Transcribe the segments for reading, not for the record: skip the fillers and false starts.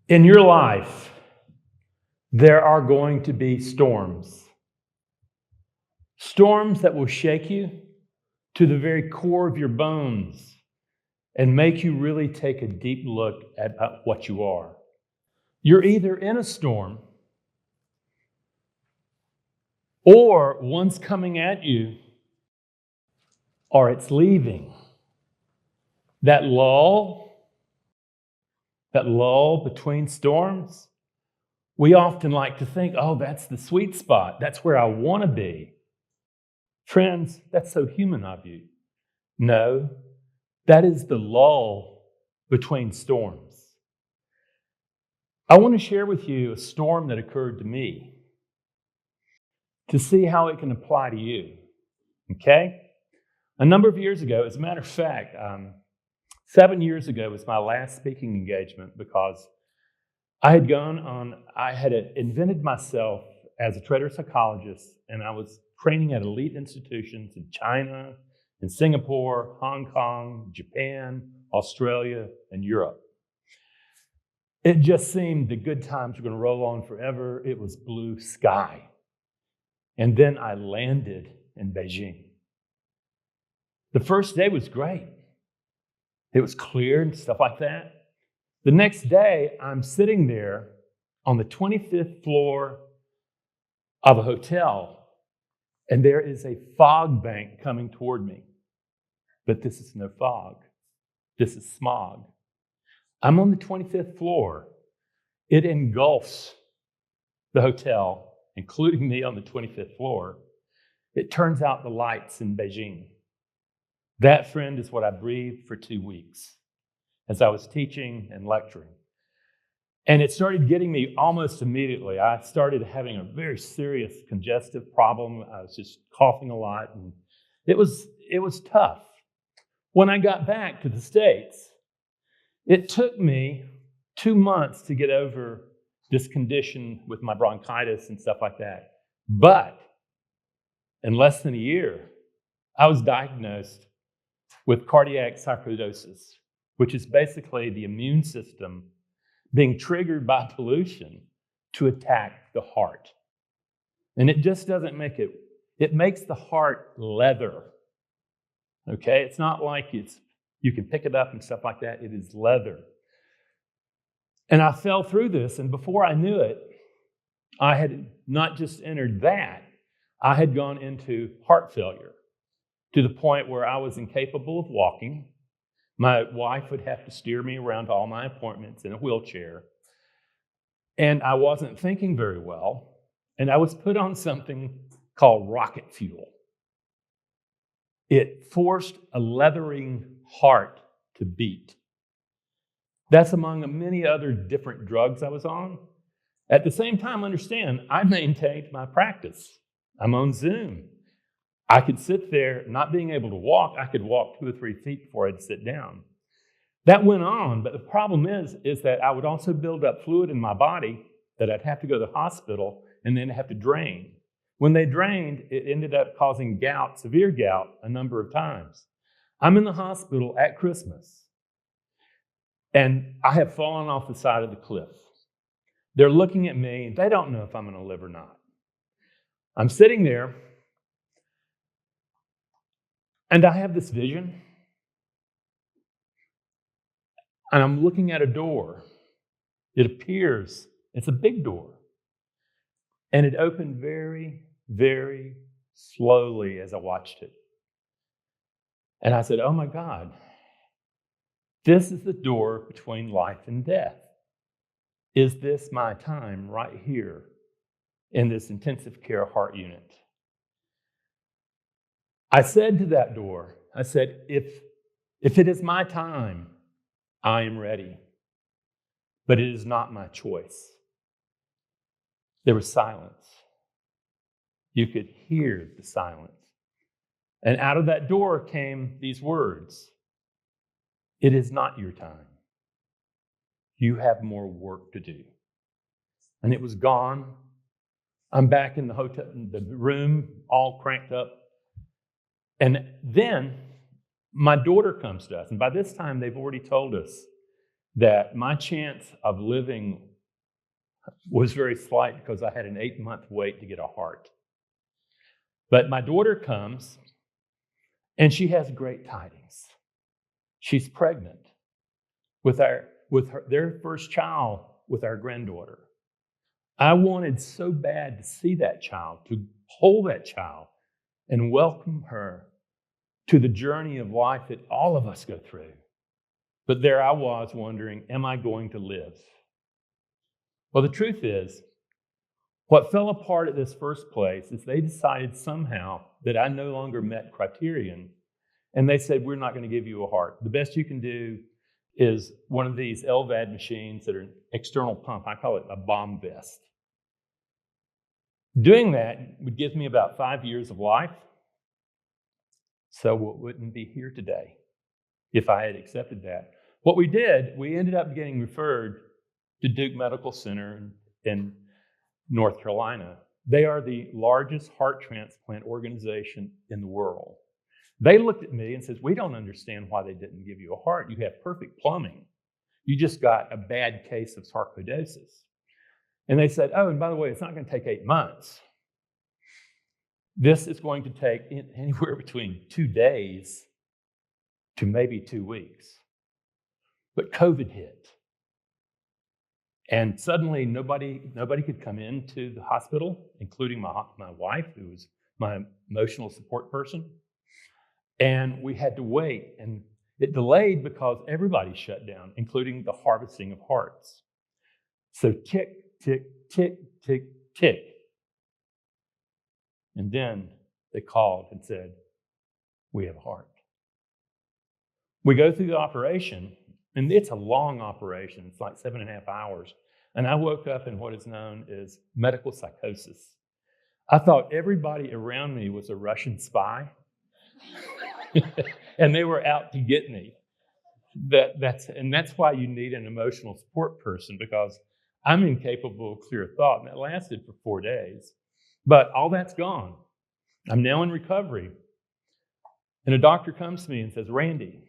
In your life, there are going to be storms. Storms that will shake you to the very core of your bones and make you really take a deep look at what you are. You're either in a storm or one's coming at you or it's leaving. That lull between storms, we often like to think, oh, that's the sweet spot. That's where I want to be. Friends, that's so human of you. No, that is the lull between storms. I want to share with you a storm that occurred to me to see how it can apply to you. Okay? A number of years ago, as a matter of fact, 7 years ago was my last speaking engagement because I had invented myself as a trader psychologist, and I was training at elite institutions in China, in Singapore, Hong Kong, Japan, Australia, and Europe. It just seemed the good times were going to roll on forever. It was blue sky. And then I landed in Beijing. The first day was great. It was clear and stuff like that. The next day, I'm sitting there on the 25th floor of a hotel, and there is a fog bank coming toward me. But this is no fog. This is smog. I'm on the 25th floor. It engulfs the hotel, including me on the 25th floor. It turns out the lights in Beijing. That, friend, is what I breathed for 2 weeks as I was teaching and lecturing. And it started getting me almost immediately. I started having a very serious congestive problem. I was just coughing a lot, and it was tough. When I got back to the States, it took me 2 months to get over this condition with my bronchitis and stuff like that. But in less than a year, I was diagnosed with cardiac sidosis, which is basically the immune system being triggered by pollution to attack the heart. And it just doesn't make it makes the heart leather. Okay? It's not like you can pick it up and stuff like that. It is leather. And I fell through this, and before I knew it, I had not just entered that, I had gone into heart failure to the point where I was incapable of walking. My wife would have to steer me around to all my appointments in a wheelchair. And I wasn't thinking very well. And I was put on something called rocket fuel. It forced a leathering heart to beat. That's among many other different drugs I was on. At the same time, understand, I maintained my practice. I'm on Zoom. I could sit there, not being able to walk. I could walk 2 or 3 feet before I'd sit down. That went on, but the problem is that I would also build up fluid in my body that I'd have to go to the hospital and then have to drain. When they drained, it ended up causing gout, severe gout, a number of times. I'm in the hospital at Christmas, and I have fallen off the side of the cliff. They're looking at me. They don't know if I'm going to live or not. I'm sitting there, and I have this vision, and I'm looking at a door. It appears, it's a big door, and it opened very, very slowly as I watched it. And I said, oh my God, this is the door between life and death. Is this my time right here in this intensive care heart unit? I said to that door, I said, if it is my time, I am ready. But it is not my choice. There was silence. You could hear the silence. And out of that door came these words: it is not your time. You have more work to do. And it was gone. I'm back in the hotel, in the room, all cranked up. And then my daughter comes to us. And by this time, they've already told us that my chance of living was very slight because I had an 8-month wait to get a heart. But my daughter comes, and she has great tidings. She's pregnant with their first child with our granddaughter. I wanted so bad to see that child, to hold that child and welcome her to the journey of life that all of us go through. But there I was wondering, am I going to live? Well, the truth is, what fell apart at this first place is they decided somehow that I no longer met criterion, and they said, we're not going to give you a heart. The best you can do is one of these LVAD machines that are an external pump. I call it a bomb vest. Doing that would give me about 5 years of life, so we wouldn't be here today if I had accepted that. What we did, we ended up getting referred to Duke Medical Center in North Carolina. They are the largest heart transplant organization in the world. They looked at me and said, we don't understand why they didn't give you a heart. You have perfect plumbing. You just got a bad case of sarcoidosis. And they said, oh, and by the way, it's not going to take 8 months. This is going to take anywhere between 2 days to maybe 2 weeks. But COVID hit. And suddenly nobody could come into the hospital, including my wife, who was my emotional support person. And we had to wait. And it delayed because everybody shut down, including the harvesting of hearts. So tick, tick, tick, tick, tick. And then they called and said, we have a heart. We go through the operation, and it's a long operation. It's like 7.5 hours. And I woke up in what is known as medical psychosis. I thought everybody around me was a Russian spy, and they were out to get me. That's why you need an emotional support person, because I'm incapable of clear thought, and that lasted for 4 days. But all that's gone. I'm now in recovery. And a doctor comes to me and says, Randy,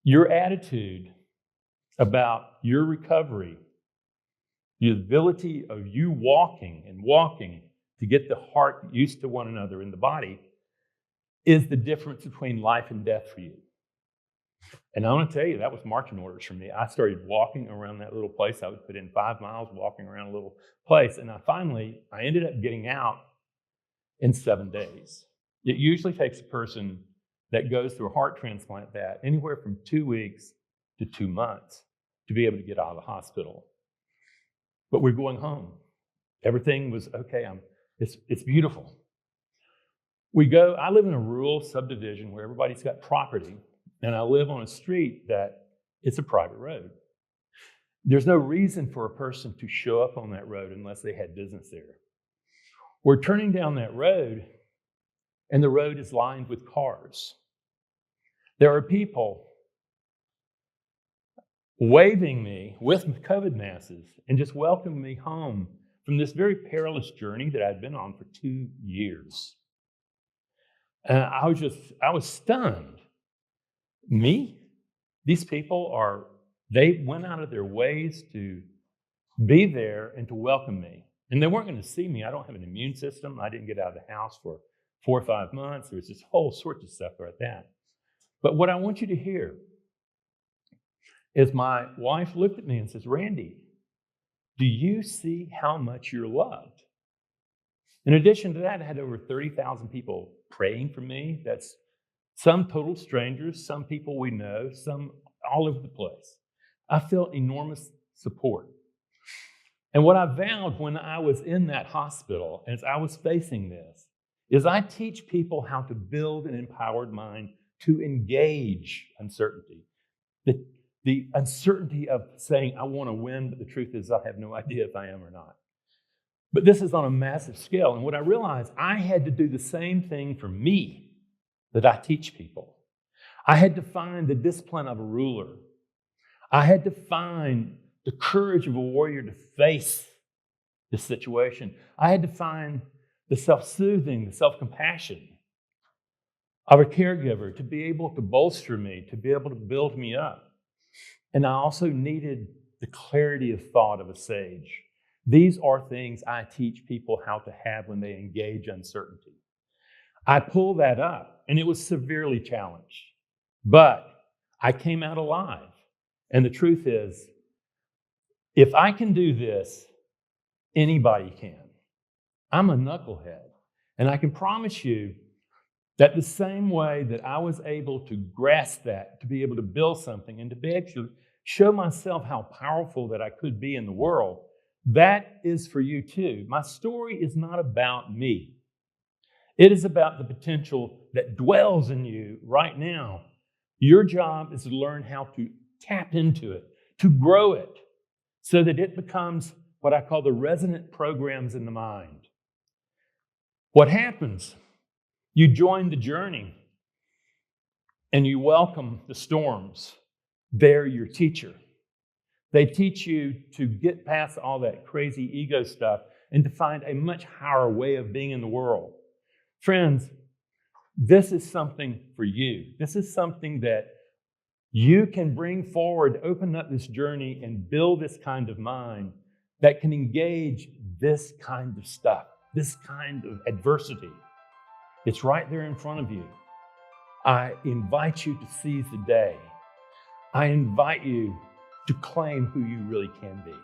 your attitude about your recovery, the ability of you walking to get the heart used to one another in the body, is the difference between life and death for you. And I want to tell you, that was marching orders for me. I started walking around that little place. I would put in 5 miles walking around a little place. And I ended up getting out in 7 days. It usually takes a person that goes through a heart transplant that anywhere from 2 weeks to 2 months to be able to get out of the hospital. But we're going home. Everything was okay. It's beautiful. I live in a rural subdivision where everybody's got property, and I live on a street that it's a private road. There's no reason for a person to show up on that road unless they had business there. We're turning down that road, and the road is lined with cars. There are people waving me with COVID masks and just welcoming me home from this very perilous journey that I'd been on for 2 years. And I was stunned. Me? These people they went out of their ways to be there and to welcome me. And they weren't going to see me. I don't have an immune system. I didn't get out of the house for 4 or 5 months. There was this whole sorts of stuff like that. But what I want you to hear is my wife looked at me and says, Randy, do you see how much you're loved? In addition to that, I had over 30,000 people praying for me. That's some total strangers, some people we know, some all over the place. I felt enormous support. And what I vowed when I was in that hospital, as I was facing this, is I teach people how to build an empowered mind to engage uncertainty. The uncertainty of saying, I want to win, but the truth is I have no idea if I am or not. But this is on a massive scale. And what I realized, I had to do the same thing for me that I teach people. I had to find the discipline of a ruler. I had to find the courage of a warrior to face this situation. I had to find the self-soothing, the self-compassion of a caregiver to be able to bolster me, to be able to build me up. And I also needed the clarity of thought of a sage. These are things I teach people how to have when they engage uncertainty. I pulled that up, and it was severely challenged. But I came out alive. And the truth is, if I can do this, anybody can. I'm a knucklehead. And I can promise you that the same way that I was able to grasp that, to be able to build something, and to be able to show myself how powerful that I could be in the world, that is for you too. My story is not about me. It is about the potential that dwells in you right now. Your job is to learn how to tap into it, to grow it, so that it becomes what I call the resonant programs in the mind. What happens? You join the journey and you welcome the storms. They're your teacher. They teach you to get past all that crazy ego stuff and to find a much higher way of being in the world. Friends, this is something for you. This is something that you can bring forward, open up this journey and build this kind of mind that can engage this kind of stuff, this kind of adversity. It's right there in front of you. I invite you to seize the day. I invite you to claim who you really can be.